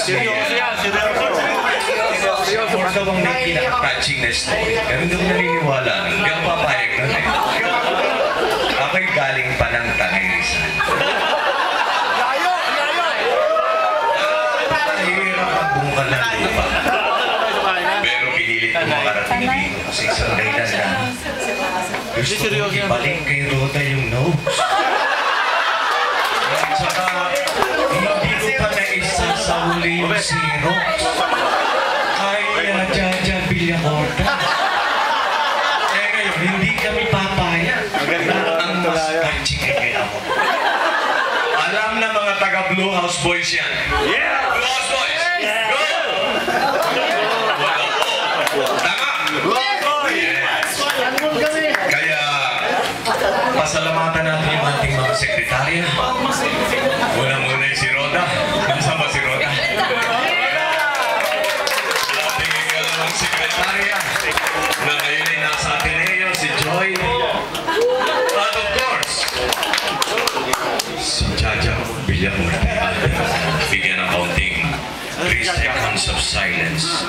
Seryoso yan, seryoso. Seryoso. Ano bang may pinaka-catching na story? Pero hindi ko naniniwala. Hindi ako papayag nun eh. Ako'y galing pa ng Tangisan. Layo! Mahirap ang bungkal ng lupa. Pero pinilit ko makarating dito sa isang dahilan na gusto ko ibalik kay Rhoda yung nose. At saka, hindi ko pa naisasahuli yung Xerox. Ay, Jaja Villacorta. Eh ngayon, hindi kami papayag. Ang mas catching kay ako. Alam na mga taga-Blue House Boys yan. Yeah! Blue House Boys! Go! Tama! Yes! Kaya, pasalamatan natin yung ating mga sekretarya. Muna si Rhoda. Nasaan ba si Rhoda? Ating ikalawang sekretarya na ngayon ay nasa Ateneo, si Joy. At of course, si Jaja Villacorta. Bigyan ng kaunting 3 seconds of silence.